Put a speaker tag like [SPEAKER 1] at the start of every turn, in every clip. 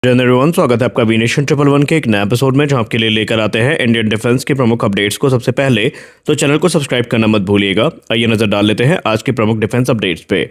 [SPEAKER 1] Everyone, स्वागत है आपका वीनेशन ट्रिपल वन के एक नए एपिसोड में, जहां आपके लिए लेकर आते हैं इंडियन डिफेंस के प्रमुख अपडेट्स को। सबसे पहले तो चैनल को सब्सक्राइब करना मत भूलिएगा। आइए नजर डाल लेते हैं आज के प्रमुख डिफेंस अपडेट्स पे।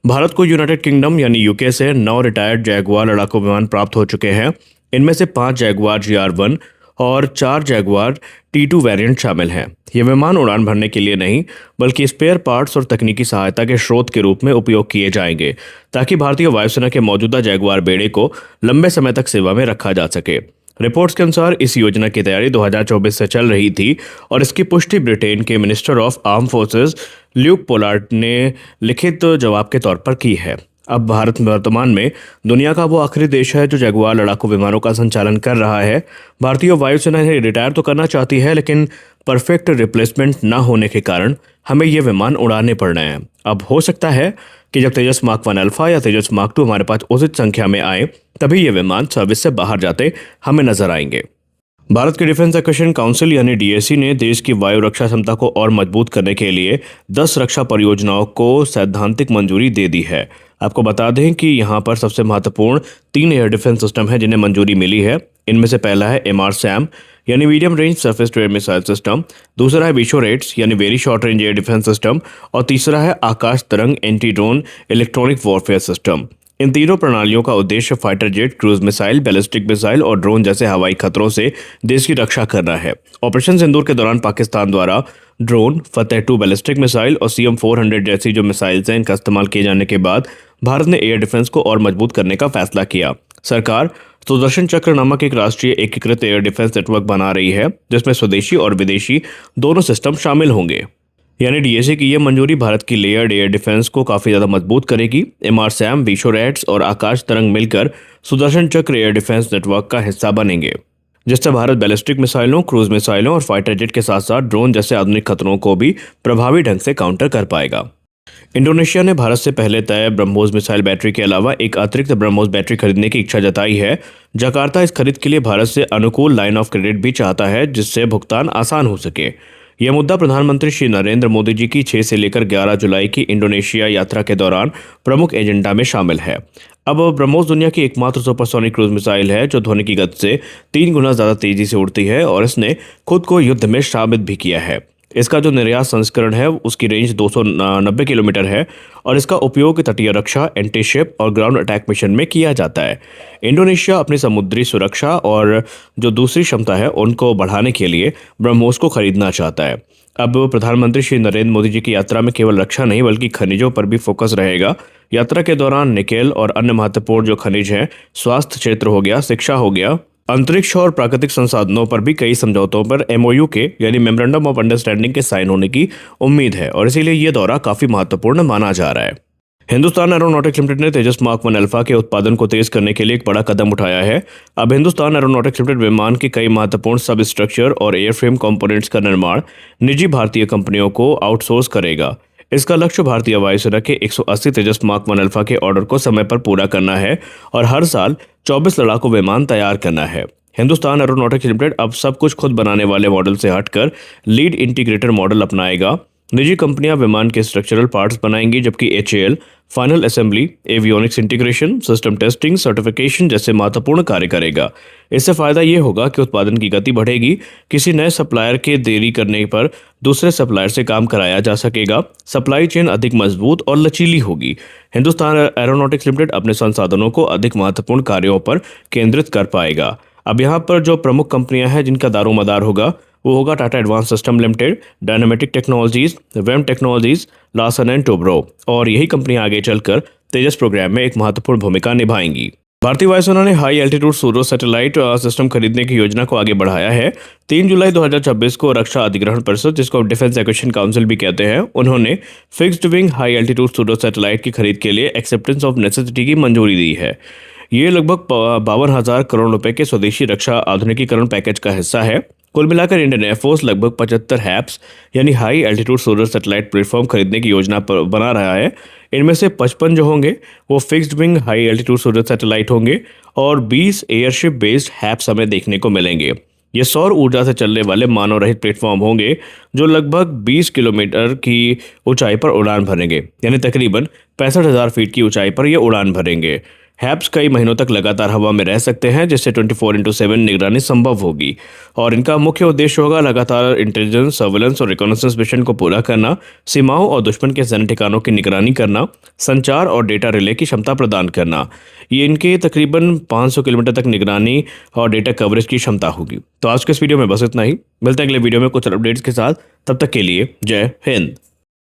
[SPEAKER 1] भारत को यूनाइटेड किंगडम यानी यूके से 9 रिटायर्ड जैगुआर लड़ाकू विमान प्राप्त हो चुके हैं। इनमें से 5 जैगुआर GR1 और 4 जैगुआर T2 वेरिएंट शामिल हैं। ये विमान उड़ान भरने के लिए नहीं बल्कि स्पेयर पार्ट्स और तकनीकी सहायता के स्रोत के रूप में उपयोग किए जाएंगे, ताकि भारतीय वायुसेना के मौजूदा जैगुआर बेड़े को लंबे समय तक सेवा में रखा जा सके। रिपोर्ट्स के अनुसार इस योजना की तैयारी 2024 से चल रही थी और इसकी पुष्टि ब्रिटेन के minister of arm forces Luke Pollard ने लिखित जवाब के तौर पर की है। अब भारत वर्तमान में दुनिया का वो आखिरी देश है जो जैगुआर लड़ाकू विमानों का संचालन कर रहा है। भारतीय वायुसेना इन्हें रिटायर तो करना चाहती है, लेकिन परफेक्ट रिप्लेसमेंट न होने के कारण हमें ये विमान उड़ाने पड़ रहे हैं। अब हो सकता है कि जब तेजस मार्क 1 अल्फा या तेजस मार्क 2 हमारे पास उचित संख्या में आए, तभी ये विमान सर्विस से बाहर जाते हमें नजर आएंगे। भारत के डिफेंस एक्विजिशन काउंसिल यानी DAC ने देश की वायु रक्षा क्षमता को और मजबूत करने के लिए 10 रक्षा परियोजनाओं को सैद्धांतिक मंजूरी दे दी है। आपको बता दें कि यहाँ पर सबसे महत्वपूर्ण 3 एयर डिफेंस सिस्टम हैं जिन्हें मंजूरी मिली है। इनमें से पहला है MRSAM यानी medium range surface to air missile system, दूसरा है विशोरेट्स यानी very short range air defence system और तीसरा है Akash Tarang anti drone electronic warfare system. इन तीनों प्रणालियों का उद्देश्य fighter jet, cruise missile, ballistic missile और ड्रोन जैसे हवाई खतरों से देश की रक्षा करना है। ऑपरेशन सिंदूर के दौरान पाकिस्तान द्वारा ड्रोन, फतेह 2 बैलिस्टिक मिसाइल और CM-400 जैसी जो मिसाइल्स हैं, इनका इस्तेमाल किए जाने के बाद भारत ने एयर डिफेंस को और मजबूत करने का फैसला किया। सरकार सुदर्शन चक्र नामक एक राष्ट्रीय एकीकृत एयर डिफेंस नेटवर्क बना रही है, जिसमें स्वदेशी और विदेशी दोनों सिस्टम शामिल होंगे। यानी DAC की यह मंजूरी भारत की लेयर्ड एयर डिफेंस को काफी ज्यादा मजबूत करेगी। MRSAM, विशोरेट्स और आकाश तरंग मिलकर सुदर्शन चक्र एयर डिफेंस नेटवर्क का हिस्सा बनेंगे, जिससे भारत बैलिस्टिक मिसाइलों, क्रूज मिसाइलों और फाइटर जेट के साथ साथ ड्रोन जैसे आधुनिक खतरों को भी प्रभावी ढंग से काउंटर कर पाएगा। इंडोनेशिया ने भारत से पहले तय ब्रह्मोस मिसाइल बैटरी के अलावा एक अतिरिक्त ब्रह्मोस बैटरी खरीदने की इच्छा जताई है। जकार्ता इस खरीद के लिए भारत से अनुकूल लाइन ऑफ क्रेडिट भी चाहता है, जिससे भुगतान आसान हो सके। यह मुद्दा प्रधानमंत्री श्री नरेंद्र मोदी जी की 6 से लेकर 11 जुलाई की इंडोनेशिया यात्रा के दौरान प्रमुख एजेंडा में शामिल है। अब ब्रह्मोस दुनिया की एकमात्र सुपरसोनिक क्रूज मिसाइल है जो ध्वनि की गति से 3 गुना ज्यादा तेजी से उड़ती है और इसने खुद को युद्ध में साबित भी किया है। इसका जो निर्यात संस्करण है उसकी रेंज 290 किलोमीटर है और इसका उपयोग तटीय रक्षा, एंटी शिप और ग्राउंड अटैक मिशन में किया जाता है। इंडोनेशिया अपनी समुद्री सुरक्षा और जो दूसरी क्षमता है उनको बढ़ाने के लिए ब्रह्मोस को खरीदना चाहता है। अब प्रधानमंत्री श्री नरेंद्र मोदी जी की यात्रा में केवल रक्षा नहीं बल्कि खनिजों पर भी फोकस रहेगा। यात्रा के दौरान निकेल और अन्य महत्वपूर्ण जो खनिज हैं, स्वास्थ्य क्षेत्र हो गया, शिक्षा हो गया, अंतरिक्ष और प्राकृतिक संसाधनों पर भी कई समझौतों पर MOU के यानी मेमोरेंडम ऑफ अंडरस्टैंडिंग के साइन होने की उम्मीद है और इसीलिए ये दौरा काफी महत्वपूर्ण माना जा रहा है। हिंदुस्तान एरोनॉटिक्स लिमिटेड ने तेजस मार्क 1 अल्फा के उत्पादन को तेज करने के लिए एक बड़ा कदम उठाया है। अब हिंदुस्तान एरोनॉटिक्स लिमिटेड विमान के कई महत्वपूर्ण सब स्ट्रक्चर और एयरफ्रेम कंपोनेंट्स का निर्माण निजी भारतीय कंपनियों को आउटसोर्स करेगा। इसका लक्ष्य भारतीय वायुसेना के 180 तेजस मार्क 1 अल्फा के ऑर्डर को समय पर पूरा करना है और हर साल 24 लड़ाकू विमान तैयार करना है। हिंदुस्तान एरोनॉटिक्स लिमिटेड अब सब कुछ खुद बनाने वाले मॉडल से हटकर लीड इंटीग्रेटर मॉडल अपनाएगा। निजी कंपनियां विमान के स्ट्रक्चरल पार्ट्स बनाएंगी, जबकि HAL final assembly, avionics integration, system testing, certification जैसे महत्वपूर्ण कार्य करेगा। इससे फायदा ये होगा कि उत्पादन की गति बढ़ेगी। किसी नए सप्लायर के देरी करने पर दूसरे सप्लायर से काम कराया जा सकेगा। सप्लाई चेन अधिक मजबूत और लचीली होगी। हिंदुस्तान एरोनॉटिक्स लिमिटेड अपने संसाधनों को अधिक महत्वपूर्ण कार्यों पर केंद्रित कर पाएगा। अब यहाँ पर जो प्रमुख कंपनियां हैं जिनका दारोमदार होगा वो होगा Tata advance system limited, Dynamatic technologies, VEM technologies, Larsen and Toubro, और यही कंपनियां आगे चलकर तेजस प्रोग्राम में एक महत्वपूर्ण भूमिका निभाएंगी। भारतीय वायुसेना ने high altitude pseudo satellite system खरीदने की योजना को आगे बढ़ाया है। 3 जुलाई 2026 को रक्षा अधिग्रहण परिषद, जिसको डिफेंस एक्विजिशन काउंसिल भी कहते हैं, उन्होंने fixed wing high altitude pseudo satellite की खरीद के लिए एक्सेप्टेंस ऑफ नेसेसिटी की मंजूरी दी है। ये लगभग 52,000 करोड़ रुपए के स्वदेशी रक्षा आधुनिकीकरण पैकेज का हिस्सा है। कुल मिलाकर इंडियन एयरफोर्स लगभग 75 हैप्स यानी high altitude solar satellite platform खरीदने की योजना बना रहा है। इनमें से 55 जो होंगे वो fixed wing high altitude solar satellite होंगे और 20 एयरशिप बेस्ड हैप्स हमें देखने को मिलेंगे। ये सौर ऊर्जा से चलने वाले मानव रहित प्लेटफॉर्म होंगे जो लगभग 20 किलोमीटर की ऊंचाई पर उड़ान भरेंगे, यानी तकरीबन 65,000 फीट की ऊंचाई पर ये उड़ान भरेंगे। हैप्स कई महीनों तक लगातार हवा में रह सकते हैं, जिससे 24/7 निगरानी संभव होगी। और इनका मुख्य उद्देश्य होगा लगातार इंटेलिजेंस, सर्वेलेंस और रिकॉनेसेंस मिशन को पूरा करना, सीमाओं और दुश्मन के सैन्य ठिकानों की निगरानी करना, संचार और डेटा रिले की क्षमता प्रदान करना। ये इनके तकरीबन 500 किलोमीटर तक निगरानी और डेटा कवरेज की क्षमता होगी। तो आज के इस वीडियो में बस इतना ही। मिलते हैं अगले वीडियो में कुछ अपडेट्स के साथ। तब तक के लिए जय हिंद।